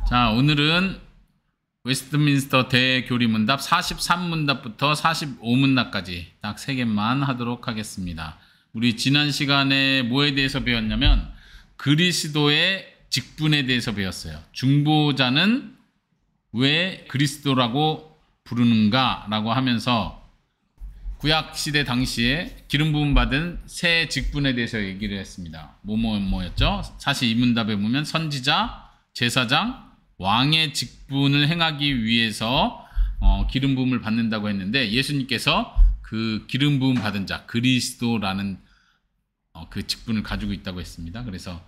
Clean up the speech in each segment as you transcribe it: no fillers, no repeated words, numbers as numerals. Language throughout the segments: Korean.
자, 오늘은 웨스트민스터 대교리문답 43문답부터 45문답까지 딱 3개만 하도록 하겠습니다. 우리 지난 시간에 뭐에 대해서 배웠냐면 그리스도의 직분에 대해서 배웠어요. 중보자는 왜 그리스도라고 부르는가 라고 하면서 구약시대 당시에 기름 부음 받은 새 직분에 대해서 얘기를 했습니다. 뭐였죠? 42문답에 보면 선지자, 제사장, 왕의 직분을 행하기 위해서 기름 부음을 받는다고 했는데, 예수님께서 그 기름 부음 받은 자 그리스도라는 그 직분을 가지고 있다고 했습니다. 그래서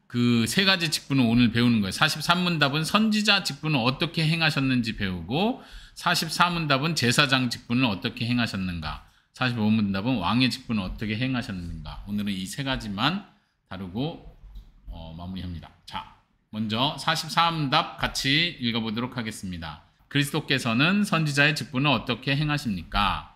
그 세 가지 직분을 오늘 배우는 거예요. 43문답은 선지자 직분을 어떻게 행하셨는지 배우고, 44문답은 제사장 직분을 어떻게 행하셨는가, 45문답은 왕의 직분을 어떻게 행하셨는가. 오늘은 이 세 가지만 다루고 마무리합니다. 자, 먼저 44문답 같이 읽어보도록 하겠습니다. 그리스도께서는 선지자의 직분을 어떻게 행하십니까?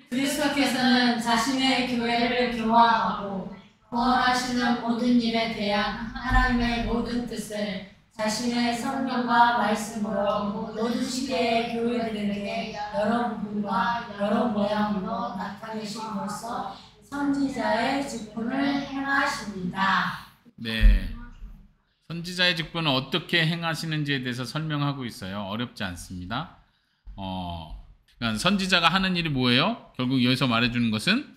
그리스도께서는 자신의 교회를 교화하고 구원하시는 모든 일에 대한 하나님의 모든 뜻을 자신의 성령과 말씀으로 모든 시대의 교회들에게 여러 부분과 여러 모양으로 나타내심으로써 선지자의 직분을 행하십니다. 네, 선지자의 직분을 어떻게 행하시는지에 대해서 설명하고 있어요. 어렵지 않습니다. 그러니까 선지자가 하는 일이 뭐예요? 결국 여기서 말해주는 것은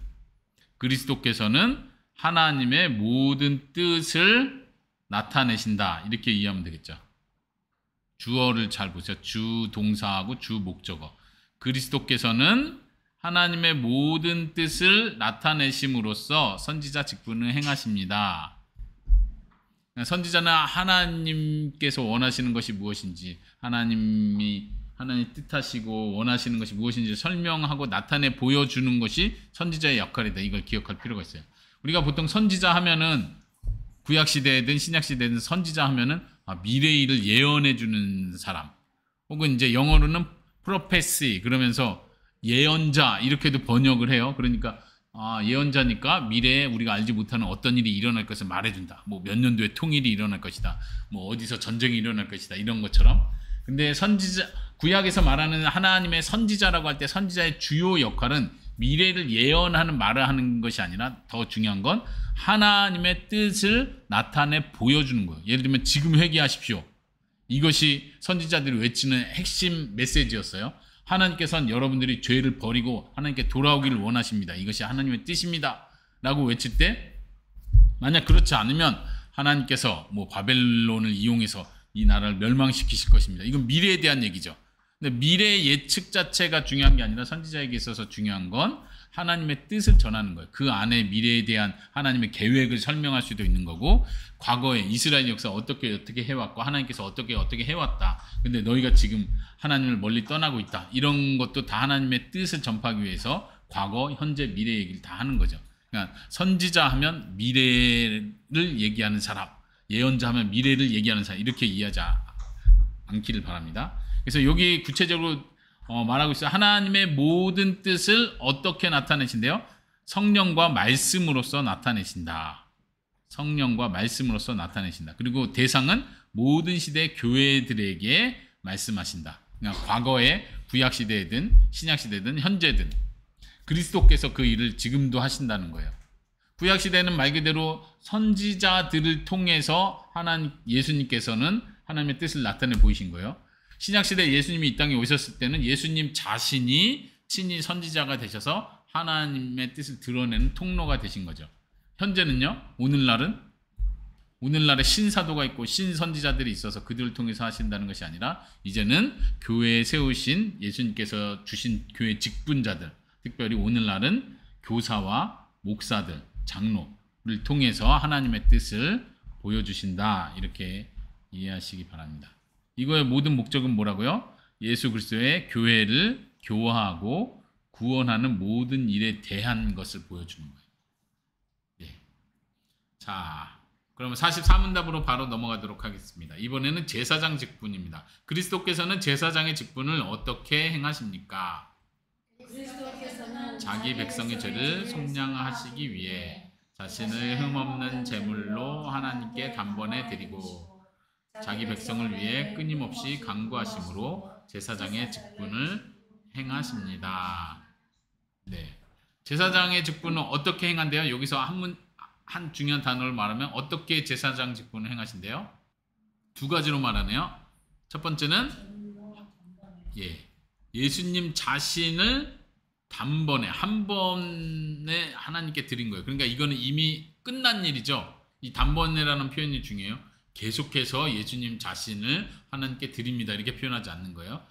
그리스도께서는 하나님의 모든 뜻을 나타내신다, 이렇게 이해하면 되겠죠. 주어를 잘 보세요. 주 동사하고 주 목적어. 그리스도께서는 하나님의 모든 뜻을 나타내심으로써 선지자 직분을 행하십니다. 선지자는 하나님께서 원하시는 것이 무엇인지, 하나님 뜻하시고 원하시는 것이 무엇인지 설명하고 나타내 보여주는 것이 선지자의 역할이다. 이걸 기억할 필요가 있어요. 우리가 보통 선지자 하면은 구약시대든 신약시대든 선지자 하면은 미래의 일을 예언해 주는 사람, 혹은 이제 영어로는 prophecy 그러면서 예언자 이렇게도 번역을 해요. 그러니까 예언자니까 미래에 우리가 알지 못하는 어떤 일이 일어날 것을 말해준다. 뭐 몇 년도에 통일이 일어날 것이다. 뭐 어디서 전쟁이 일어날 것이다. 이런 것처럼. 근데 선지자, 구약에서 말하는 하나님의 선지자라고 할 때 선지자의 주요 역할은 미래를 예언하는 말을 하는 것이 아니라 더 중요한 건 하나님의 뜻을 나타내 보여주는 거예요. 예를 들면 지금 회개하십시오. 이것이 선지자들이 외치는 핵심 메시지였어요. 하나님께서는 여러분들이 죄를 버리고 하나님께 돌아오기를 원하십니다. 이것이 하나님의 뜻입니다. 라고 외칠 때, 만약 그렇지 않으면 하나님께서 뭐 바벨론을 이용해서 이 나라를 멸망시키실 것입니다. 이건 미래에 대한 얘기죠. 근데 미래의 예측 자체가 중요한 게 아니라 선지자에게 있어서 중요한 건 하나님의 뜻을 전하는 거예요. 그 안에 미래에 대한 하나님의 계획을 설명할 수도 있는 거고, 과거에 이스라엘 역사 어떻게 해왔고 하나님께서 어떻게 해왔다. 근데 너희가 지금 하나님을 멀리 떠나고 있다. 이런 것도 다 하나님의 뜻을 전파하기 위해서 과거, 현재, 미래 얘기를 다 하는 거죠. 그러니까 선지자 하면 미래를 얘기하는 사람, 예언자 하면 미래를 얘기하는 사람, 이렇게 이해하지 않기를 바랍니다. 그래서 여기 구체적으로 말하고 있어요. 하나님의 모든 뜻을 어떻게 나타내신대요? 성령과 말씀으로써 나타내신다. 성령과 말씀으로써 나타내신다. 그리고 대상은 모든 시대 교회들에게 말씀하신다. 그러니까 과거에 구약시대든 신약시대든 현재든 그리스도께서 그 일을 지금도 하신다는 거예요. 구약시대는 말 그대로 선지자들을 통해서 예수님께서는 하나님의 뜻을 나타내 보이신 거예요. 신약시대 예수님이 이 땅에 오셨을 때는 예수님 자신이 친히 선지자가 되셔서 하나님의 뜻을 드러내는 통로가 되신 거죠. 현재는요, 오늘날에 신사도가 있고 신선지자들이 있어서 그들을 통해서 하신다는 것이 아니라 이제는 교회에 세우신 예수님께서 주신 교회 직분자들, 특별히 오늘날은 교사와 목사들, 장로를 통해서 하나님의 뜻을 보여주신다. 이렇게 이해하시기 바랍니다. 이거의 모든 목적은 뭐라고요? 예수 그리스도의 교회를 교화하고 구원하는 모든 일에 대한 것을 보여주는 거예요. 예. 자, 그러면 44문답으로 바로 넘어가도록 하겠습니다. 이번에는 제사장 직분입니다. 그리스도께서는 제사장의 직분을 어떻게 행하십니까? 그리스도께서는 자기 백성의 죄를 속량하시기 위해 자신을 흠없는 제물로 하나님께 단번에 드리고 자기 백성을 위해 끊임없이 간구하심으로 제사장의 직분을 행하십니다. 네. 제사장의 직분은 어떻게 행한대요? 여기서 한 중요한 단어를 말하면 어떻게 제사장 직분을 행하신대요? 두 가지로 말하네요. 첫 번째는 예수님 자신을 단번에 한 번에 하나님께 드린 거예요. 그러니까 이거는 이미 끝난 일이죠. 이 단번에라는 표현이 중요해요. 계속해서 예수님 자신을 하나님께 드립니다. 이렇게 표현하지 않는 거예요.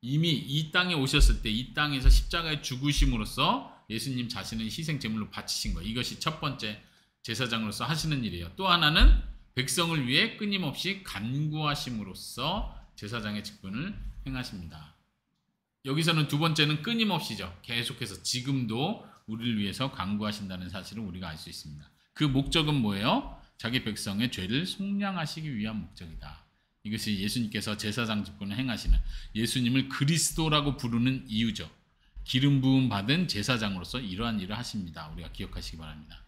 이미 이 땅에 오셨을 때 이 땅에서 십자가에 죽으심으로써 예수님 자신을 희생 제물로 바치신 거예요. 이것이 첫 번째 제사장으로서 하시는 일이에요. 또 하나는 백성을 위해 끊임없이 간구하심으로써 제사장의 직분을 행하십니다. 여기서는 두 번째는 끊임없이죠. 계속해서 지금도 우리를 위해서 간구하신다는 사실을 우리가 알 수 있습니다. 그 목적은 뭐예요? 자기 백성의 죄를 속량하시기 위한 목적이다. 이것이 예수님께서 제사장 직분을 행하시는, 예수님을 그리스도라고 부르는 이유죠. 기름 부음 받은 제사장으로서 이러한 일을 하십니다. 우리가 기억하시기 바랍니다.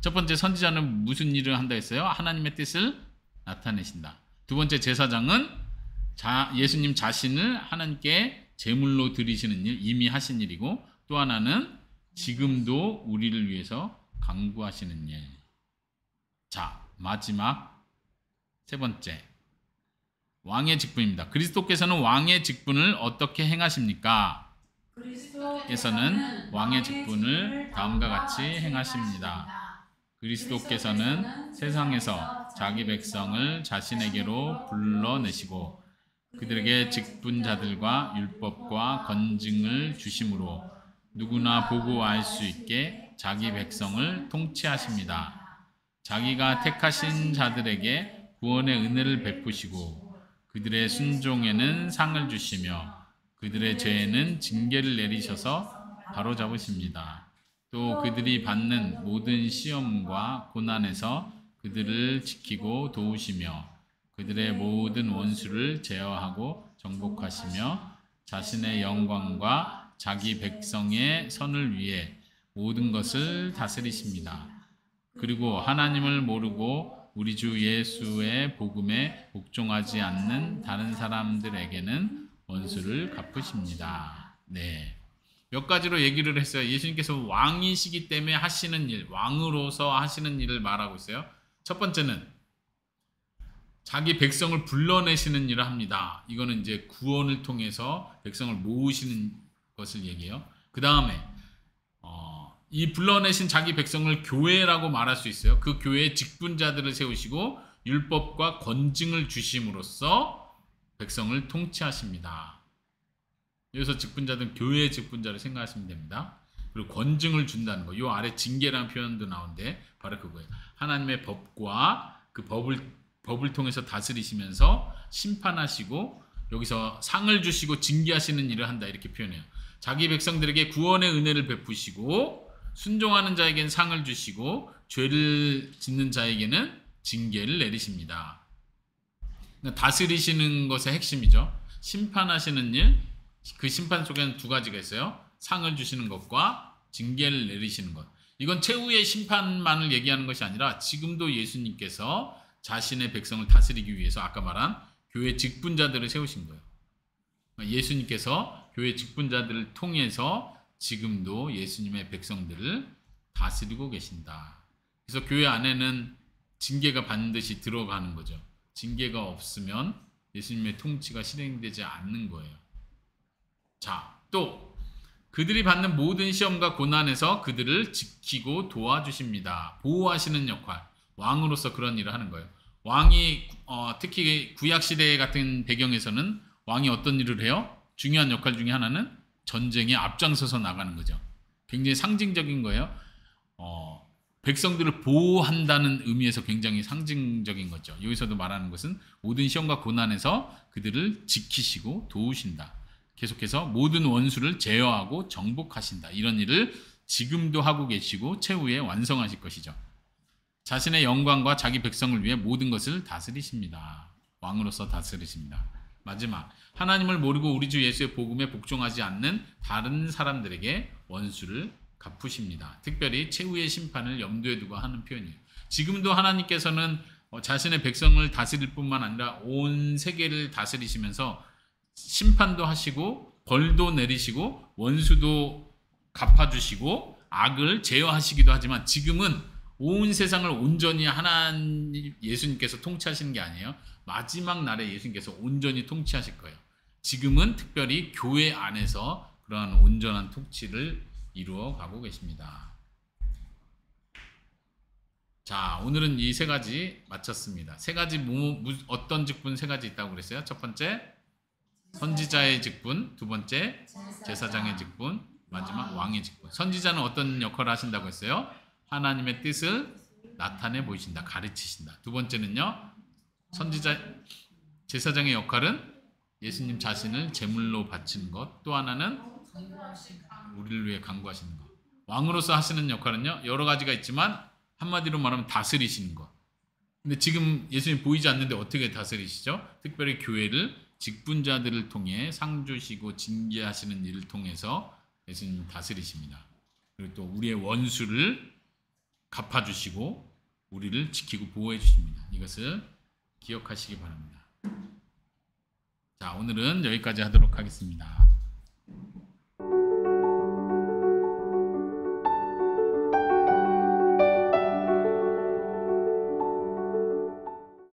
첫 번째 선지자는 무슨 일을 한다 했어요? 하나님의 뜻을 나타내신다. 두 번째 제사장은 예수님 자신을 하나님께 제물로 드리시는 일, 이미 하신 일이고, 또 하나는 지금도 우리를 위해서 간구하시는 일. 자, 마지막 세 번째, 왕의 직분입니다. 그리스도께서는 왕의 직분을 어떻게 행하십니까? 그리스도께서는 왕의 직분을 다음과 같이 행하십니다. 그리스도께서는 세상에서 자기 백성을 자신에게로 불러내시고 그들에게 직분자들과 율법과 권징을 주심으로 누구나 보고 알 수 있게 자기 백성을 통치하십니다. 자기가 택하신 자들에게 구원의 은혜를 베푸시고 그들의 순종에는 상을 주시며 그들의 죄에는 징계를 내리셔서 바로잡으십니다. 또 그들이 받는 모든 시험과 고난에서 그들을 지키고 도우시며 그들의 모든 원수를 제어하고 정복하시며 자신의 영광과 자기 백성의 선을 위해 모든 것을 다스리십니다. 그리고 하나님을 모르고 우리 주 예수의 복음에 복종하지 않는 다른 사람들에게는 원수를 갚으십니다. 네. 몇 가지로 얘기를 했어요. 예수님께서 왕이시기 때문에 하시는 일, 왕으로서 하시는 일을 말하고 있어요. 첫 번째는 자기 백성을 불러내시는 일을 합니다. 이거는 이제 구원을 통해서 백성을 모으시는 것을 얘기해요. 그 다음에 이 불러내신 자기 백성을 교회라고 말할 수 있어요. 그 교회의 직분자들을 세우시고 율법과 권징을 주심으로써 백성을 통치하십니다. 여기서 직분자들은 교회의 직분자를 생각하시면 됩니다. 그리고 권징을 준다는 거. 이 아래 징계라는 표현도 나오는데 바로 그거예요. 하나님의 법과 그 법을 통해서 다스리시면서 심판하시고 여기서 상을 주시고 징계하시는 일을 한다 이렇게 표현해요. 자기 백성들에게 구원의 은혜를 베푸시고 순종하는 자에게는 상을 주시고 죄를 짓는 자에게는 징계를 내리십니다. 그러니까 다스리시는 것의 핵심이죠. 심판하시는 일, 그 심판 속에는 두 가지가 있어요. 상을 주시는 것과 징계를 내리시는 것. 이건 최후의 심판만을 얘기하는 것이 아니라 지금도 예수님께서 자신의 백성을 다스리기 위해서 아까 말한 교회 직분자들을 세우신 거예요. 예수님께서 교회 직분자들을 통해서 지금도 예수님의 백성들을 다스리고 계신다. 그래서 교회 안에는 징계가 반드시 들어가는 거죠. 징계가 없으면 예수님의 통치가 실행되지 않는 거예요. 자, 또 그들이 받는 모든 시험과 고난에서 그들을 지키고 도와주십니다. 보호하시는 역할, 왕으로서 그런 일을 하는 거예요. 왕이 특히 구약시대 같은 배경에서는 왕이 어떤 일을 해요? 중요한 역할 중에 하나는 전쟁에 앞장서서 나가는 거죠. 굉장히 상징적인 거예요. 백성들을 보호한다는 의미에서 굉장히 상징적인 거죠. 여기서도 말하는 것은 모든 시험과 고난에서 그들을 지키시고 도우신다. 계속해서 모든 원수를 제어하고 정복하신다. 이런 일을 지금도 하고 계시고 최후에 완성하실 것이죠. 자신의 영광과 자기 백성을 위해 모든 것을 다스리십니다. 왕으로서 다스리십니다. 마지막, 하나님을 모르고 우리 주 예수의 복음에 복종하지 않는 다른 사람들에게 원수를 갚으십니다. 특별히 최후의 심판을 염두에 두고 하는 표현이에요. 지금도 하나님께서는 자신의 백성을 다스릴 뿐만 아니라 온 세계를 다스리시면서 심판도 하시고 벌도 내리시고 원수도 갚아주시고 악을 제어하시기도 하지만 지금은 온 세상을 온전히 하나님 예수님께서 통치하시는 게 아니에요. 마지막 날에 예수님께서 온전히 통치하실 거예요. 지금은 특별히 교회 안에서 그러한 온전한 통치를 이루어 가고 계십니다. 자, 오늘은 이 세 가지 마쳤습니다. 세 가지 어떤 직분 세 가지 있다고 그랬어요? 첫 번째 선지자의 직분, 두 번째 제사장의 직분, 마지막 왕의 직분. 선지자는 어떤 역할을 하신다고 했어요? 하나님의 뜻을 나타내 보이신다, 가르치신다. 두 번째는요, 제사장의 역할은 예수님 자신을 제물로 바치는 것. 또 하나는 우리를 위해 간구하시는 것. 왕으로서 하시는 역할은요, 여러 가지가 있지만 한마디로 말하면 다스리시는 것. 근데 지금 예수님 보이지 않는데 어떻게 다스리시죠? 특별히 교회를 직분자들을 통해 상 주시고 징계하시는 일을 통해서 예수님 다스리십니다. 그리고 또 우리의 원수를 갚아주시고 우리를 지키고 보호해 주십니다. 이것을 기억하시기 바랍니다. 자, 오늘은 여기까지 하도록 하겠습니다.